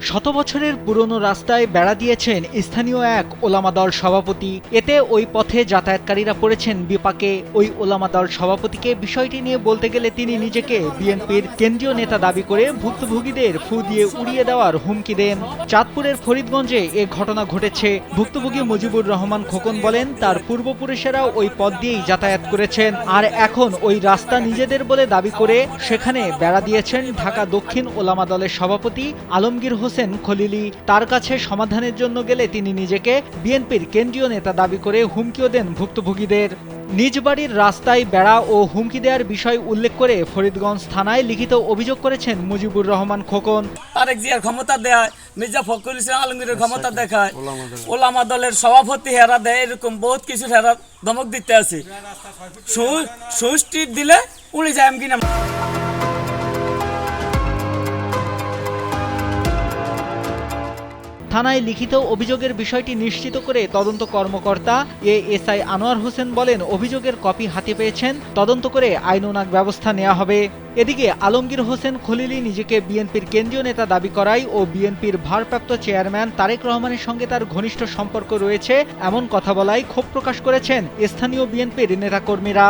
শত বছরের পুরনো রাস্তায় বেড়া দিয়েছেন স্থানীয় এক ওলামা দল সভাপতি। এতে ওই পথে যাতায়াতকারীরা পড়েছেন বিপাকে। ওই ওলামা দল সভাপতিকে বিষয়টি নিয়ে বলতে গেলে তিনি নিজেকে বিএনপির কেন্দ্রীয় নেতা দাবি করে ভুক্তভোগীদের ফু দিয়ে উড়িয়ে দেওয়ার হুমকি দেন। চাঁদপুরের ফরিদগঞ্জে এ ঘটনা ঘটেছে। ভুক্তভোগী মুজিবুর রহমান খোকন বলেন, তার পূর্বপুরুষেরা ওই পথ দিয়েই যাতায়াত করেছেন, আর এখন ওই রাস্তা নিজেদের বলে দাবি করে সেখানে বেড়া দিয়েছেন ঢাকা দক্ষিণ ওলামা দলের সভাপতি আলমগীর হোসেন খলিলি। তার কাছে সমাধানের জন্য গেলে তিনি নিজেকে বিএনপির কেন্দ্রীয় নেতা দাবি করে হুমকিও দেন ভুক্তভোগীদের। নিজ বাড়ির রাস্তায় বেড়া ও হুমকি দেওয়ার বিষয় উল্লেখ করে ফরিদগঞ্জ থানায় লিখিত অভিযোগ করেছেন মুজিবুর রহমান খোকন। তারেক জিয়ার ক্ষমতা দেয়, মির্জা ফখরুল ইসলাম আলমগীরের ক্ষমতা দেখায়, ওলামা দলের সভাপতি হেরা দেয়, এরকম বহুত কিছু হেরা ধমক দিতে আছে। সুস্ট্রিট দিলে উড়ে যায় কিনা। থানায় লিখিত অভিযোগের বিষয়টি নিশ্চিত করে তদন্ত কর্মকর্তা এএসআই আনোয়ার হোসেন বলেন, অভিযোগের কপি হাতে পেয়েছেন, তদন্ত করে আইনানুগ ব্যবস্থা নেওয়া হবে। এদিকে আলমগীর হোসেন খলিলি নিজেকে বিএনপির কেন্দ্রীয় নেতা দাবি করায় ও বিএনপির ভারপ্রাপ্ত চেয়ারম্যান তারেক রহমানের সঙ্গে তার ঘনিষ্ঠ সম্পর্ক রয়েছে এমন কথা বলায় ক্ষোভ প্রকাশ করেছেন স্থানীয় বিএনপির নেতাকর্মীরা।